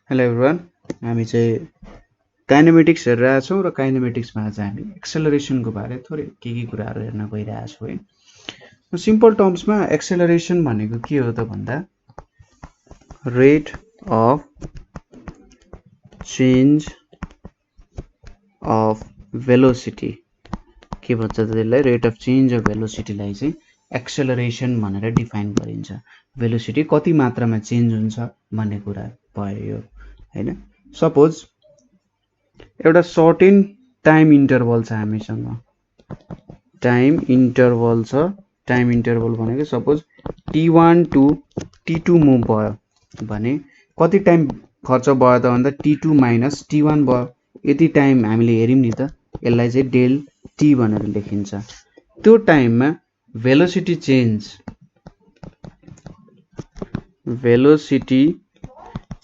Hello everyone, हामी चाहिँ kinematics हेरिरहेको छौँ र काइनेमेटिक्समा चाहिँ हामी एक्सेलरेसनको बारे थोरै के कुराहरू हेर्न गइरहेको छौँ है। सिम्पल टर्म्समा एक्सेलरेसन भनेको के हो त भन्दा rate of change of velocity के भन्छ त त्यसलाई, रेट अफ चेन्ज अफ भेलोसिटीलाई चाहिँ एक्सेलरेसन भनेर डिफाइन गरिन्छ। भेलोसिटी कति मात्रामा चेन्ज हुन्छ भन्ने कुरा भयो यो हैन। सपोज एउटा सर्टेन टाइम इन्टरभल छ हामीसँग, टाइम इन्टरभल छ। टाइम इन्टरभल भनेको suppose t1 to t2 move भयो भने कति टाइम खर्च भयो त भन्दा t2 माइनस t1 भयो। यति टाइम हामीले हेर्यौं नि त, यसलाई चाहिँ डेल t भनेर लेखिन्छ। त्यो टाइममा भेलोसिटी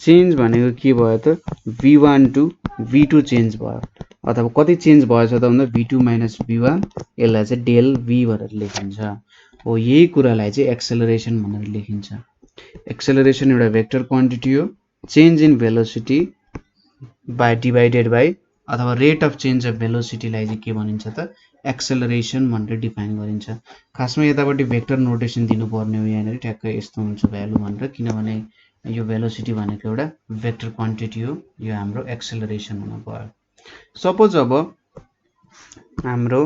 चेन्ज भनेको के भयो त v1 टु v2 चेन्ज भयो, अथवा कति चेन्ज भएछ त भन्दा v2 माइनस v1, यसलाई चाहिँ डेल v भनेर लेखिन्छ। हो, यही कुरालाई चाहिँ एक्सेलरेसन भनेर लेखिन्छ। एक्सेलरेसन एउटा भेक्टर क्वान्टिटी हो। Change in velocity by divided by अथवा रेट अफ चेन्ज अफ भेलोसिटीलाई चाहिँ के भनिन्छ त एक्सेलरेसन भनेर डिफाइन गरिन्छ। खासमा यतापट्टि भेक्टर नोटेसन दिनुपर्ने हो, यहाँनिर ठ्याक्कै यस्तो हुन्छ भ्यालु भनेर, किनभने यो भेलोसिटी भनेको एउटा भेक्टर क्वान्टिटी हो। यो हाम्रो एक्सेलरेसन हुन गयो। सपोज अब हाम्रो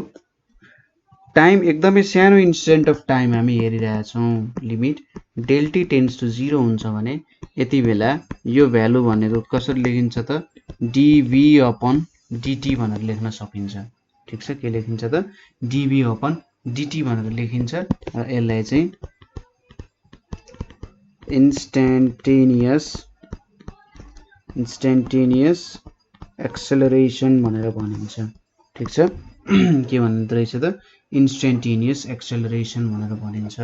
टाइम एकदमै सानो इन्स्टेन्ट अफ टाइम हामी हेरिरहेका छौँ, limit del T tends to 0 हुन्छ भने यति बेला यो भ्यालु भनेको कसरी लेखिन्छ त dv अपन dt भनेर लेख्न सकिन्छ। ठीक छ, के लेखिन्छ त dv अपन dt भनेर लेखिन्छ र यसलाई चाहिँ इन्स्टेन्टेनियस एक्सेलरेसन भनेर भनिन्छ। ठीक छ, के भन्दो रहेछ त इन्स्टेन्टेनियस एक्सेलरेसन भनेर भनिन्छ।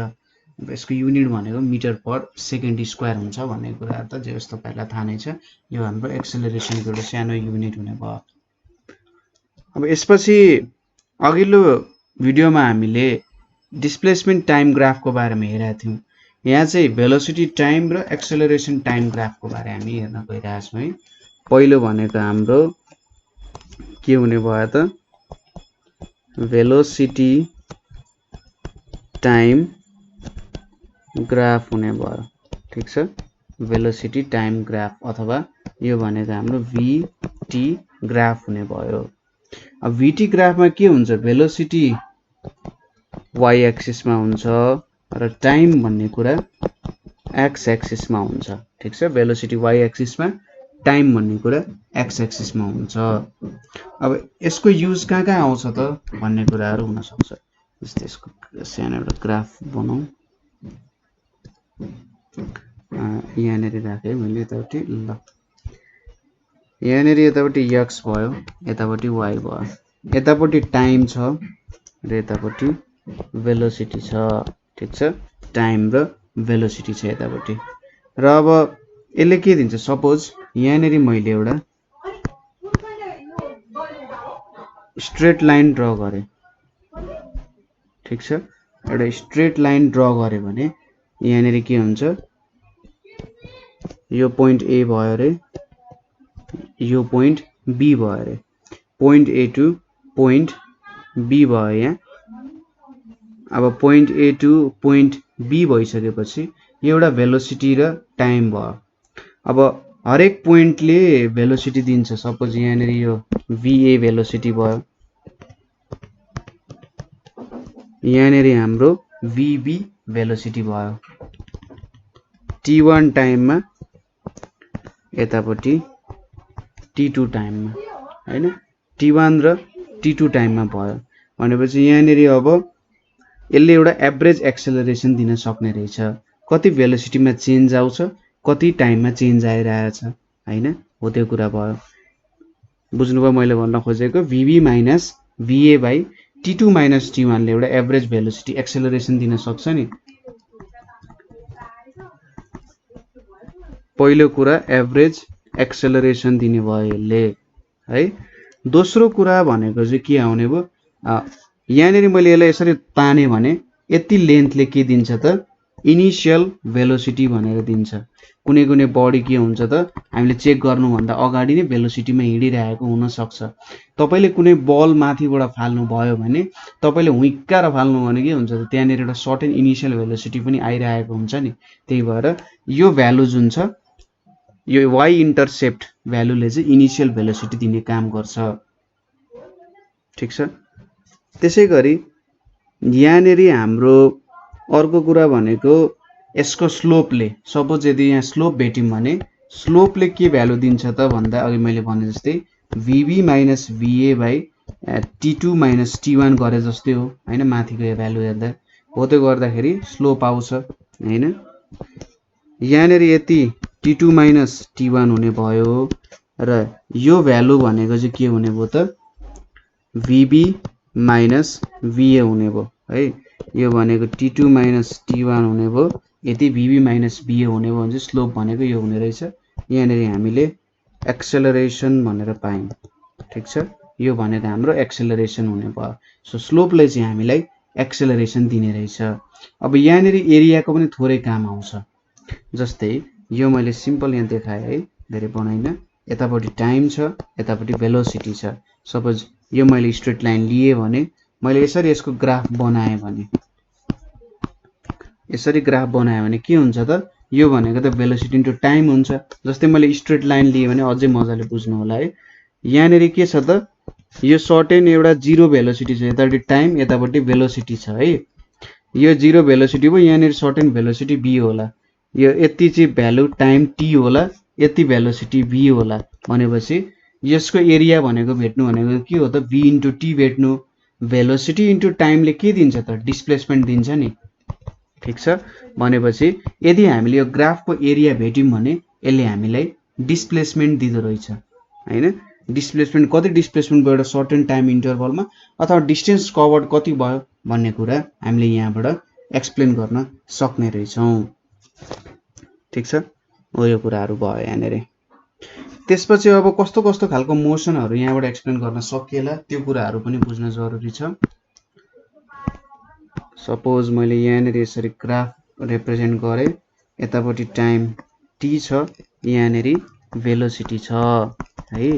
यसको युनिट भनेको मिटर पर सेकेन्ड स्क्वायर हुन्छ भन्ने कुरा त जे जस्तो तपाईँलाई थाहा नै छ। यो हाम्रो एक्सेलरेसनको एउटा सानो युनिट हुने भयो। अब यसपछि अघिल्लो भिडियोमा हामीले डिस्प्लेसमेन्ट टाइम ग्राफको बारेमा हेरेका थियौँ। यहाँ चाहिँ भेलोसिटी टाइम र एक्सेलरेसन टाइम ग्राफको बारे हामी हेर्न गइरहेका छौँ है। पहिलो भनेको हाम्रो के हुने भयो त भेलोसिटी टाइम ग्राफ हुने भयो। ठीक छ, भेलोसिटी टाइम ग्राफ अथवा यो भनेको हाम्रो VT ग्राफ हुने भयो। अब VT ग्राफमा के हुन्छ, भेलोसिटी y एक्सिसमा हुन्छ र टाइम भन्ने कुरा x एक्सिसमा हुन्छ। ठीक छ, भेलोसिटी y एक्सिसमा, टाइम भन्ने कुरा x एक्सिसमा हुन्छ। अब यसको युज कहाँ आउँछ त भन्ने कुराहरू हुन सक्छ। जस्तै यसको सानो एउटा ग्राफ बनाऊ, यहाँनिर राखेँ मैले यतापट्टि। ल, यहाँनिर यतापट्टि x भयो, यतापट्टि y भयो, यतापट्टि टाइम छ र यतापट्टि भेलोसिटी छ। ठीक छ, टाइम र भेलोसिटी छ यतापट्टि। र अब यसले के दिन्छ, सपोज यहाँनिर मैले एउटा स्ट्रेट लाइन ड्र गरेँ। ठीक छ, एउटा स्ट्रेट लाइन ड्र गरेँ भने यहाँनिर के हुन्छ, यो पोइन्ट A भयो रे, यो पोइन्ट B भयो रे, point A two point B भयो यहाँ। अब point A two point B भइसकेपछि यो एउटा भेलोसिटी र टाइम भयो। अब हरेक पोइन्टले भेलोसिटी दिन्छ। सपोज यहाँनिर यो VA भेलोसिटी भयो, यहाँनिर हाम्रो VB भेलोसिटी भयो। T1 टाइममा, यतापट्टि T2 टाइममा हैन, T1 र T2 टाइममा भयो भनेपछि यहाँनिर अब यसले एउटा एभरेज एक्सेलरेसन दिन सक्ने रहेछ। कति भेलोसिटीमा चेन्ज आउँछ, कति टाइममा चेन्ज आइरहेछ हैन, हो त्यो कुरा भयो। बुझ्नुभयो मैले भन्न खोजेको? VB minus VA by T2 minus T1 ले एउटा एभरेज भेलोसिटी एक्सेलरेसन दिन सक्छ नि। पहिलो कुरा एभरेज एक्सेलरेसन दिने भयो यसले है। दोस्रो कुरा भनेको चाहिँ के आउने भयो, यहाँनिर मैले यसलाई यसरी ताने भने यति लेन्थले के दिन्छ त इनिशियल भेलोसिटी भनेर दिन्छ। कुनै कुनै बडी के हुन्छ त हामीले चेक गर्नुभन्दा अगाडि नै भेलोसिटीमा हिँडिरहेको हुन सक्छ। तपाईले कुनै बल माथिबाट फाल्नु भयो भने तपाईले हुइक्कार फाल्नु भने के हुन्छ त त्यहाँनिर एउटा सर्टेन इनिशियल भेलोसिटी पनि आइरहेको हुन्छ नि। त्यही भएर यो भ्यालु जुन छ यो y इन्टरसेप्ट भ्यालुले चाहिँ इनिशियल भेलोसिटी दिने काम गर्छ। ठीक छ। त्यसैगरी यहाँनिर हाम्रो अर्को कुरा भनेको यसको स्लोपले, सपोज यदि यहाँ स्लोप भेट्यौं भने स्लोपले के भ्यालु दिन्छ त भन्दा अघि मैले भने जस्तै vb minus va by t2 minus t1 गरे जस्तै हो हैन। माथिको यो भ्यालु हेर्दा हो, त्यो गर्दाखेरि स्लोप आउँछ हैन। यहाँनिर यति t2 माइनस t1 हुने भयो र यो भ्यालु भनेको चाहिँ के हुने भयो त vb माइनस va हुने भयो है। यो भनेको t2 माइनस t1 हुने भयो, यति vb माइनस va हुने भयो भने चाहिँ स्लोप भनेको यो हुने रहेछ। यहाँनिर हामीले एक्सेलरेसन भनेर पायौं। ठीक छ। यो भनेको हाम्रो एक्सेलरेसन हुने भयो। सो स्लोपले चाहिँ हामीलाई एक्सेलरेसन दिने रहेछ। अब यहाँनिर एरियाको पनि थोरै काम आउँछ। जस्तै यो मैले सिम्पल यहाँ देखाएँ है, धेरै बनाइन। यतापट्टि टाइम छ, यतापट्टि भेलोसिटी छ। सपोज यो मैले स्ट्रेट लाइन लिए भने मैले यसरी यसको ग्राफ बनाएँ भने, यसरी ग्राफ बनाएँ भने के हुन्छ त यो भनेको त भेलोसिटी इन्टु टाइम हुन्छ। जस्तै मैले स्ट्रेट लाइन लिए भने अझै मजाले बुझ्नु होला है। यहाँनिर के छ त यो सर्टेन एउटा जीरो भेलोसिटी छ, यतापट्टि टाइम यतापट्टि भेलोसिटी छ है। यो जीरो भेलोसिटी भयो, यहाँनिर सर्टेन भेलोसिटी v होला। यो यति चाहिँ भ्यालु टाइम t होला, यति भेलोसिटी v होला भनेपछि यसको एरिया भनेको भेट्नु भनेको के हो त v इन्टु t भेट्नु। भेलोसिटी इन्टु टाइमले के दिन्छ त डिस्प्लेसमेन्ट दिन्छ नि। ठीक छ। भनेपछि यदि हामीले यो ग्राफको एरिया भेट्यौं भने यसले हामीलाई डिस्प्लेसमेन्ट दिँदो रहेछ हैन। डिस्प्लेसमेन्ट कति डिस्प्लेसमेन्ट भयो एउटा सर्टेन टाइम इन्टरभलमा अथवा डिस्टेन्स कभर्ड कति भयो भन्ने कुरा हामीले यहाँबाट एक्सप्लेन गर्न सक्ने रहेछौं। ठीक छ। हो यो कुराहरु भयो यहाँनेर। त्यसपछि अब कस्तो कस्तो खालको मोसनहरु यहाँबाट एक्सप्लेन गर्न सकिएला त्यो कुराहरु पनि बुझ्न जरुरी छ। सपोज मैले यहाँनेर यसरी ग्राफ रिप्रेजेन्ट गरे, यतापट्टि टाइम t छ, यहाँनेर भेलोसिटी छ है।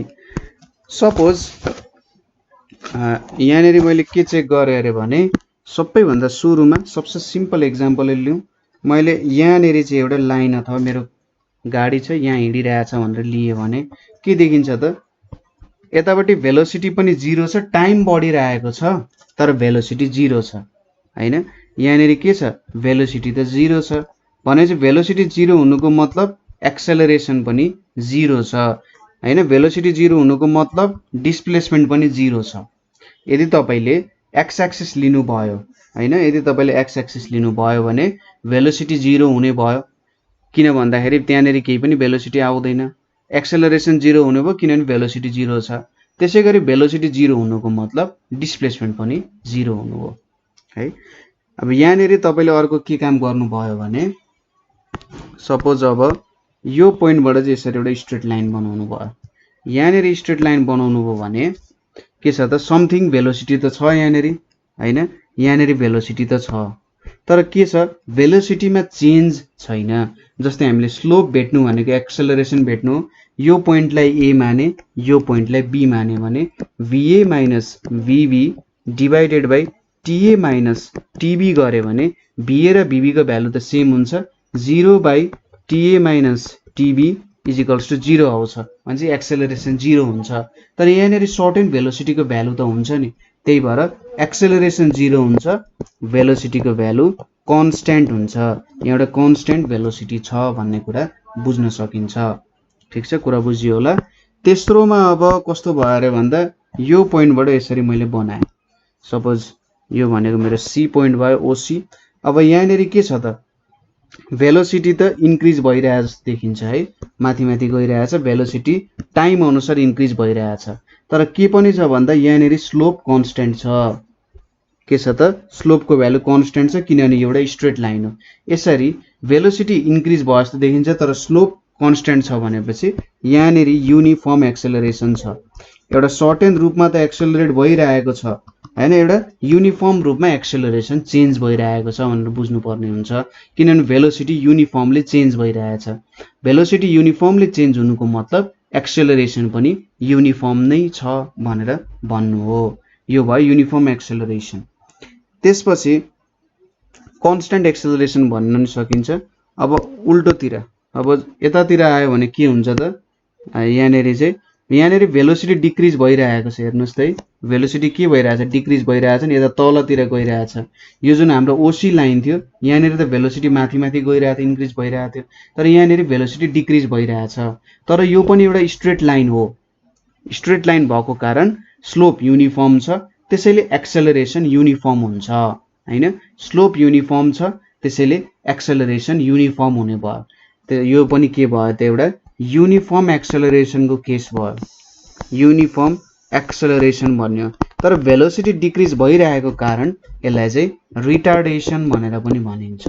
सपोज यहाँनेर मैले के चेक गरे अरे भने सबैभन्दा सुरुमा सबसे सिम्पल एक्जाम्पल लिउँ। मैले यहाँनेर चाहिँ एउटा लाइन अथवा मेरो गाडी छ यहाँ हिँडिरहेछ भनेर लिए भने के देखिन्छ त यतापट्टि भेलोसिटी पनि 0 छ, टाइम बढिरहेको छ तर भेलोसिटी 0 छ हैन। यहाँनेर के छ भेलोसिटी त 0 छ भनेपछि भेलोसिटी 0 हुनुको मतलब एक्सेलरेसन पनि 0 छ हैन। भेलोसिटी 0 हुनुको मतलब डिस्प्लेसमेन्ट पनि 0 छ। यदि तपाईले एक्स एक्सिस लिनु भयो हैन, यदि तपाईले एक्स एक्सिस लिनु भयो भने भेलोसिटी 0 हुने भयो किन भन्दाखेरि त्यहाँनेर केही पनि भेलोसिटी आउँदैन। एक्सेलरेसन 0 हुने भयो किनभने भेलोसिटी 0 छ। त्यसैगरी भेलोसिटी 0 हुनुको मतलब डिस्प्लेसमेन्ट पनि 0 हुनु हो है। अब यहाँनेर तपाईले अर्को के काम गर्नु भयो भने सपोज अब यो पोइन्टबाट चाहिँ यसरी एउटा स्ट्रेट लाइन बनाउनु भयो। यहाँनेर स्ट्रेट लाइन बनाउनु भयो भने के छ त समथिङ भेलोसिटी त छ यहाँनेर हैन। यहाँनेर भेलोसिटी त छ तर के छ भेलोसिटीमा चेन्ज छैन। जस्तै हामीले स्लोप भेट्नु भनेको एक्सेलरेसन भेट्नु, यो पोइन्टलाई a माने यो पोइन्टलाई b माने भने va minus vb divided by ta minus tb गरे भने va र vb को भ्यालु त सेम हुन्छ। 0 by ta minus tb is equals to 0 आउँछ भनेपछि एक्सेलरेसन 0 हुन्छ। तर यहाँनेर सर्टेन भेलोसिटी को भ्यालु त हुन्छ नि, त्यही भएर एक्सेलरेसन 0 हुन्छ, भेलोसिटी को भ्यालु कन्स्ट्यान्ट हुन्छ। यहाँ एउटा कन्स्ट्यान्ट भेलोसिटी छ भन्ने कुरा बुझ्न सकिन्छ। ठीक छ, कुरा बुझियो होला। तेस्रोमा अब कस्तो भयो अरे भन्दा यो पोइन्टबाट यसरी मैले बनाएँ। सपोज यो भनेको मेरो सी पोइन्ट भयो ओसी। अब यहाँनेर के छ त भेलोसिटी त इन्क्रिज भइरहेछ जस्तो देखिन्छ है, माथि माथि गइरहेछ। भेलोसिटी टाइम अनुसार इन्क्रिज भइरहेछ तर के पनि छ भन्दा यहाँनेर स्लोप कन्स्ट्यान्ट छ। के छ त स्लोपको भ्यालु कन्स्ट्यान्ट छ किनभने एउटा स्ट्रेट लाइन हो। यसरी भेलोसिटी इन्क्रिज भयो जस्तो देखिन्छ तर स्लोप कन्स्ट्यान्ट छ भनेपछि यहाँनेर युनिफर्म एक्सेलरेसन छ। एउटा सर्टेन रूपमा त एक्सेलरेट भइरहेको छ हैन एउटा युनिफर्म रूपमा एक्सेलरेसन चेन्ज भइरहेको छ भनेर बुझ्नुपर्ने हुन्छ किनभने भेलोसिटी युनिफर्मली चेन्ज भइरहेछ भेलोसिटी युनिफर्मली चेन्ज हुनुको मतलब एक्सेलरेसन पनि युनिफर्म नै छ भनेर भन्नु हो यो भयो युनिफर्म एक्सेलरेसन त्यसपछि कन्स्ट्यान्ट एक्सेलरेसन भन्न नि सकिन्छ अब उल्टोतिर अब यतातिर आयो भने के हुन्छ त यहाँनेरि भेलोसिटी डिक्रिज भइरहेको छ हेर्नुस् त भेलोसिटी के भइरहेछ डिक्रिज भइरहेछ नि यता तलतिर गइरहेछ यो जुन हाम्रो ओसी लाइन थियो यहाँनेरि त भेलोसिटी माथि माथि गइरहेको थियो इन्क्रिज भइरहेको थियो तर यहाँनेरि भेलोसिटी डिक्रिज भइरहेछ तर यो पनि एउटा स्ट्रेट लाइन हो स्ट्रेट लाइन भएको कारण स्लोप युनिफर्म छ त्यसैले एक्सेलरेसन युनिफर्म हुन्छ हैन स्लोप युनिफर्म छ त्यसैले एक्सेलरेसन युनिफर्म हुने भयो यो पनि के भयो त एउटा युनिफर्म एक्सेलरेसन को केस भयो युनिफर्म एक्सेलरेसन भन्यो तर भेलोसिटी डिक्रिज भइरहेको कारण यसलाई चाहिँ रिटार्डेसन भनेर पनि भनिन्छ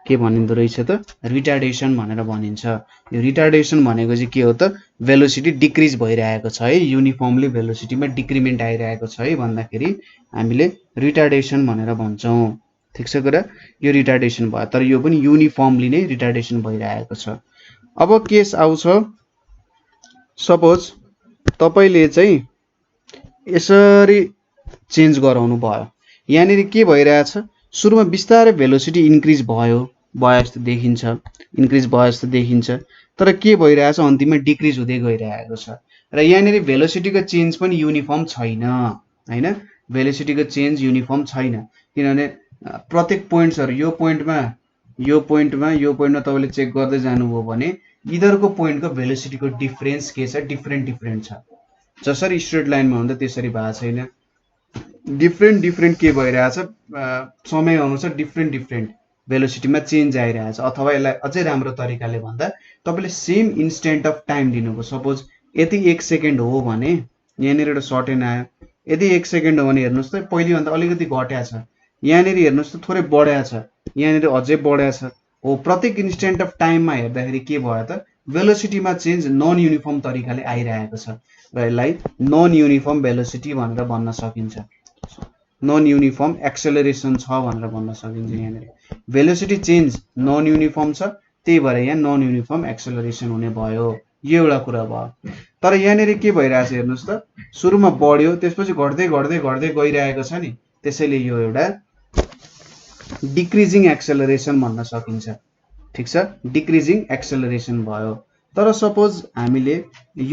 के भनिन्दो रहेछ त रिटार्डेसन भनेर भनिन्छ यो रिटार्डेसन भनेको चाहिँ के हो त भेलोसिटी डिक्रिज भइरहेको छ है युनिफर्मली भेलोसिटीमा डिक्रिमेन्ट आइरहेको छ है भन्दाखेरि हामीले रिटार्डेसन भनेर भन्छौं ठीक छ कुरा यो रिटार्डेसन भयो तर यो पनि युनिफर्मली नै रिटार्डेसन भइरहेको छ अब केस आउँछ सपोज तपाईले चाहिँ यसरी चेन्ज गराउनु भयो यहाँनेरि के भइरहेछ सुरुमा बिस्तारै भेलोसिटी इन्क्रिज भयो जस्तो देखिन्छ इन्क्रिज भयो जस्तो देखिन्छ तर के भइरहेछ अन्तिममा डिक्रिज हुँदै गइरहेको छ र यहाँनेरि भेलोसिटीको चेन्ज पनि युनिफर्म छैन हैन भेलोसिटीको चेन्ज युनिफर्म छैन किनभने प्रत्येक पोइन्ट्सहरु यो पोइन्टमा तपाईले चेक गर्दै जानुभयो भने इधरको पोइन्टको भेलोसिटीको डिफरेन्स के छ डिफरेन्ट छ जसरी स्ट्रेट लाइनमा हुन्छ त्यसरी भएको छैन डिफरेन्ट के भइरहेछ समय अनुसार डिफरेन्ट भेलोसिटीमा चेन्ज आइरहेछ अथवा यसलाई अझै राम्रो तरिकाले भन्दा तपाईले सेम इन्स्टेन्ट अफ टाइम दिनुभयो सपोज यदि 1 सेकेन्ड हो भने यहाँनेर एउटा सर्टेन आयो यदि 1 सेकेन्ड हो भने हेर्नुस् त पहिले भन्दा अलिकति घट्या छ यहाँनेर हेर्नुस् त थोरै बढ्या छ यहाँनेर अझै बढ्या छ हो प्रत्येक इन्स्टेन्ट अफ टाइममा हेर्दाखेरि के भयो त भेलोसिटीमा चेन्ज नन युनिफर्म तरिकाले आइरहेको छ र यसलाई नन युनिफर्म भेलोसिटी भनेर भन्न सकिन्छ नन युनिफर्म एक्सेलरेसन छ भनेर भन्न सकिन्छ यहाँनेर भेलोसिटी चेन्ज नन युनिफर्म छ त्यही भएर यहाँ नन युनिफर्म एक्सेलरेसन हुने भयो यो एउटा कुरा भयो तर यहाँनेर के भइरहेछ हेर्नुस् त सुरुमा बढ्यो त्यसपछि घट्दै गइरहेको छ नि त्यसैले यो एउटा डिक्रिजिङ एक्सेलरेसन भन्न सकिन्छ ठीक छ डिक्रिजिङ एक्सेलरेसन भयो तर सपोज हामीले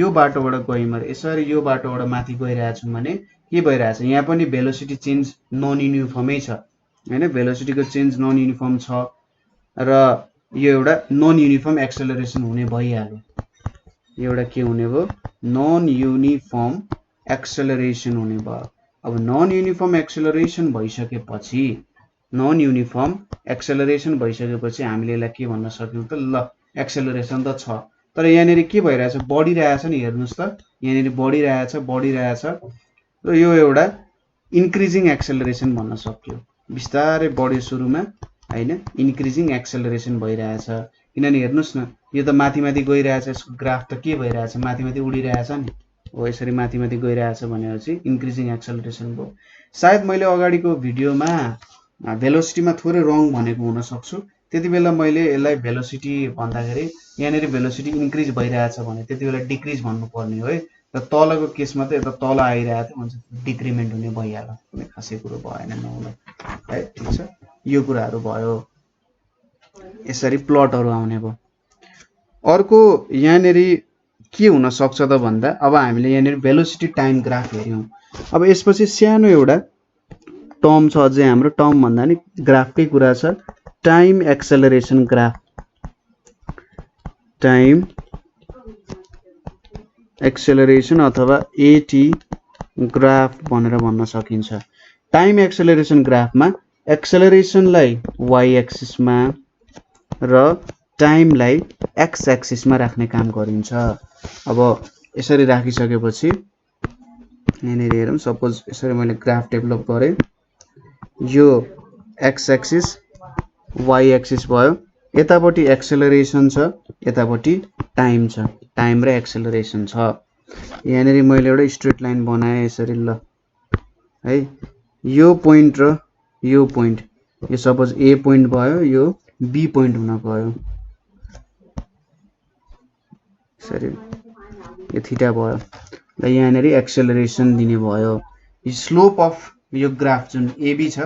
यो बाटोबाट गयौं यसरी यो बाटोबाट माथि गइरहेछौं भने के भइरहेछ यहाँ पनि भेलोसिटी चेन्ज नन युनिफर्मै छ हैन भेलोसिटीको चेन्ज नन युनिफर्म छ र यो एउटा नन युनिफर्म एक्सेलरेसन हुने भइहाल्यो एउटा के हुने भयो नन युनिफर्म एक्सेलरेसन हुने भयो अब नन युनिफर्म एक्सेलरेसन भइसकेपछि हामीले यसलाई के भन्न सक्यौं त ल एक्सेलरेसन त छ तर यहाँनेरि के भइरहेछ बढिरहेछ नि हेर्नुस् त यहाँनेरि बढिरहेछ र यो एउटा इन्क्रिजिङ एक्सेलरेसन भन्न सक्यो बिस्तारै बढ्यो सुरुमा हैन इन्क्रिजिङ एक्सेलरेसन भइरहेछ किनभने हेर्नुस् न यो त माथि माथि गइरहेछ यसको ग्राफ त के भइरहेछ माथि माथि उडिरहेछ नि हो यसरी माथि माथि गइरहेछ भनेपछि इन्क्रिजिङ एक्सेलरेसन भयो सायद मैले अगाडिको भिडियोमा भेलोसिटीमा थोरै रङ भनेको हुन सक्छु त्यतिबेला मैले यसलाई भेलोसिटी भन्दाखेरि यहाँनेरि भेलोसिटी इन्क्रिज भइरहेछ भने त्यतिबेला डिक्रिज भन्नु पर्ने हो है र तलको केसमा त यता तल आइरहेको थियो भन्छ डिक्रिमेन्ट हुने भइहाल्यो कुनै खासै कुरो भएन नहुन है ठीक छ यो कुराहरु भयो यसरी प्लटहरु आउने भयो अर्को यहाँनेरि के हुन सक्छ त भन्दा अब हामीले यहाँनेरि भेलोसिटी टाइम ग्राफ हेर्यौं अब यसपछि सानो एउटा टर्म छ अझै हाम्रो टर्म भन्दा नि ग्राफकै कुरा छ time acceleration graph time acceleration अथवा एटी ग्राफ भनेर भन्न सकिन्छ टाइम एक्सेलरेसन ग्राफमा एक्सेलरेसनलाई y एक्सिसमा र टाइमलाई x एक्सिसमा राख्ने काम गरिन्छ अब यसरी राखिसकेपछि यहाँनेर हेरौं सपोज यसरी मैले ग्राफ डेभलप गरे यो x एक्सिस y एक्सिस भयो यतापटि एक्सेलरेसन छ यतापटि टाइम छ टाइम र एक्सेलरेसन छ यहाँनेर मैले एउटा स्ट्रेट लाइन बनाए यसरी ल है। यो पोइन्ट र यो पोइन्ट, यो सपोज ए पोइन्ट भयो, यो बी पोइन्ट हुन गयो, सरी यो थीटा भयो। ल यहाँनेरि एक्सेलरेसन दिने भयो। स्लोप अफ यो ग्राफ जुन एबी छ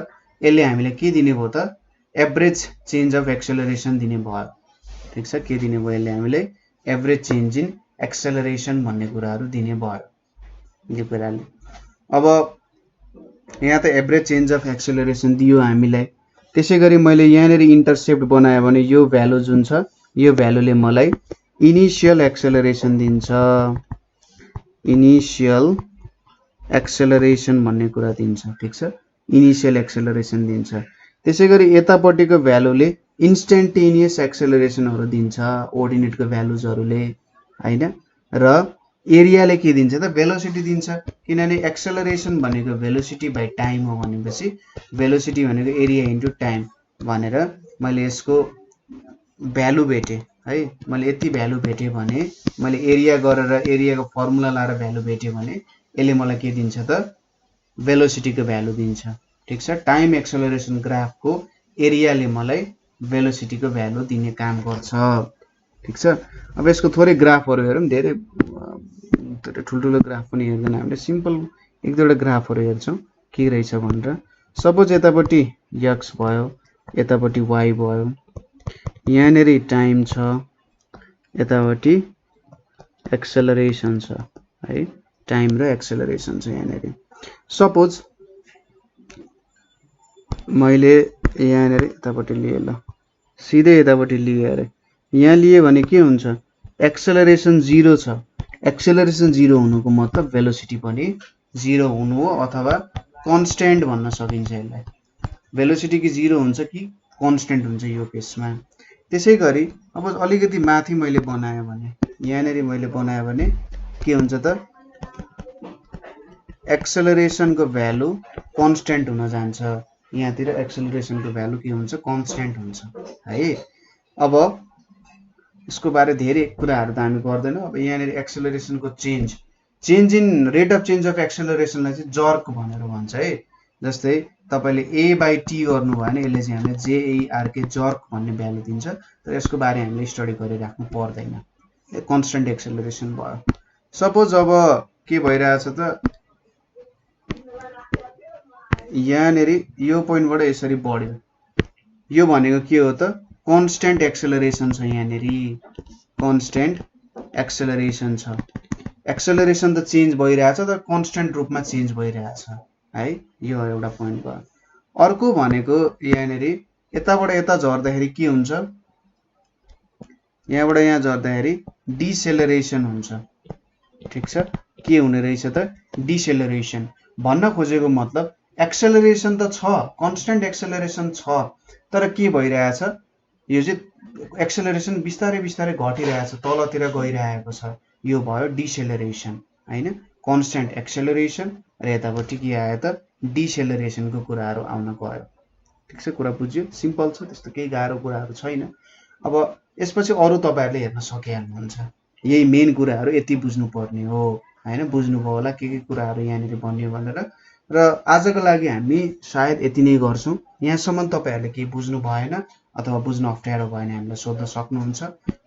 यसले हामीले के दिने भयो त, एभरेज चेन्ज अफ एक्सेलरेसन दिने भयो। ठीक छ, के दिने भयो यसले हामीले, एभरेज चेन्ज इन एक्सेलरेसन भन्ने कुराहरू दिने भयो यो कुराले। अब यहाँ त एभरेज चेन्ज अफ एक्सेलरेसन दियो हामीलाई। त्यसै गरी मैले यहाँनेरि इन्टरसेप्ट बनाएँ भने यो भ्यालु जुन छ यो भ्यालुले मलाई इनिशियल एक्सेलरेसन दिन्छ, इनिशियल एक्सेलरेसन भन्ने कुरा दिन्छ। ठीक छ, इनिशियल एक्सेलरेसन दिन्छ। त्यसै गरी यतापट्टिको भ्यालुले इन्स्टेन्टेनियस एक्सेलरेसनहरू दिन्छ, ओर्डिनेटको भ्यालुजहरूले हैन। र एरियाले के दिन्छ त, भेलोसिटी दिन्छ, किनभने एक्सेलरेसन भनेको भेलोसिटी बाइ टाइम हो भनेपछि भेलोसिटी भनेको एरिया इन्टु टाइम भनेर मैले यसको भ्यालु भेटेँ है। मैले यति भ्यालु भेटेँ भने मैले एरिया गरेर एरियाको फर्मुला लाएर भ्यालु भेटेँ भने यसले मलाई के दिन्छ त, भेलोसिटीको भ्यालु दिन्छ। ठीक छ, टाइम एक्सेलरेसन ग्राफको एरियाले मलाई भेलोसिटीको भ्यालु दिने काम गर्छ। ठीक छ, अब यसको थोरै ग्राफहरू हेरौँ, धेरै ठुल्ठुलो ग्राफ पनि हेर्दैन हामीले, सिम्पल एक दुईवटा ग्राफहरू हेर्छौँ के रहेछ भनेर। सपोज यतापट्टि एक्स भयो, यतापट्टि वाइ भयो, यहाँनेरि टाइम छ, यतापट्टि एक्सेलरेसन छ है, टाइम र एक्सेलरेसन छ यहाँनेरि। सपोज मैले यहाँनेरि यतापट्टि लिएँ, ल सिधै यतापट्टि लिएँ अरे, यहाँ लिए भने के हुन्छ, एक्सेलरेसन 0 छ। एक्सेलरेसन 0 हुनुको मतलब भेलोसिटी पनि 0 हुनु हो, अथवा कन्स्टेन्ट भन्न सकिन्छ यसलाई। भेलोसिटी कि 0 हुन्छ कि कन्स्टेन्ट हुन्छ यो केसमा। त्यसै गरी अब अलिकति माथि मैले बनाएँ भने, यहाँनेरि मैले बनाएँ भने के हुन्छ त, एक्सेलरेसनको भ्यालु कन्स्टेन्ट हुन जान्छ। यहाँतिर एक्सेलरेसनको भ्यालु के हुन्छ, कन्स्टेन्ट हुन्छ है। अब यसको बारे धेरै कुराहरू त हामी गर्दैनौँ। अब यहाँनेरि एक्सेलरेसनको change in rate of change of एक्सेलरेसनलाई चाहिँ जर्क भनेर भन्छ है। जस्तै तपाईँले ए बाई टी गर्नुभयो भने यसले चाहिँ हामीले जेएआरके जर्क भन्ने भ्यालु दिन्छ। तर यसको बारे हामीले स्टडी गरिराख्नु पर्दैन, कन्स्टेन्ट एक्सेलरेसन भयो। सपोज अब के भइरहेछ त, यहाँनेरि यो पोइन्टबाट यसरी बढ्यो, यो भनेको के हो त, कन्स्टेन्ट एक्सेलरेसन छ। यहाँनेरि कन्स्टेन्ट एक्सेलरेसन छ। एक्सेलरेसन त चेन्ज भइरहेछ तर कन्स्टेन्ट रूपमा चेन्ज भइरहेछ है, यो एउटा पोइन्ट भयो। अर्को भनेको यहाँनेरि यताबाट यता झर्दाखेरि के हुन्छ, यहाँबाट यहाँ झर्दाखेरि डिसेलरेसन हुन्छ। ठीक छ, के हुने रहेछ त, डिसेलरेसन। भन्न खोजेको मतलब एक्सेलरेसन त छ, कन्स्टेन्ट एक्सेलरेसन छ, तर के भइरहेछ, यो चाहिँ एक्सेलरेसन बिस्तारै बिस्तारै घटिरहेछ, तलतिर गइरहेको छ, यो भयो डिसेलरेसन हैन। कन्स्टेन्ट एक्सेलरेसन र यतापट्टि के आयो त, डिसेलरेसनको कुराहरू आउन गयो। ठीक छ, कुरा बुझ्यो, सिम्पल छ, त्यस्तो केही गाह्रो कुराहरू छैन। अब यसपछि अरू तपाईँहरूले हेर्न सकिहाल्नुहुन्छ। यही मेन कुराहरू यति बुझ्नुपर्ने हो हैन, बुझ्नुभयो होला के कुराहरू यहाँनिर बन्यो भनेर। र आजको लागि हामी सायद यति नै गर्छौँ। यहाँसम्म तपाईँहरूले केही बुझ्नु भएन अथवा बुझ्न अप्ठ्यारो भएन हामीलाई सोध्न सक्नुहुन्छ।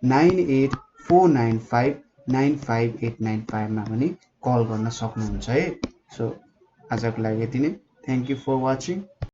9849595895 मा पनि कल गर्न सक्नुहुन्छ है। सो आजको लागि यति नै। Thank you for watching.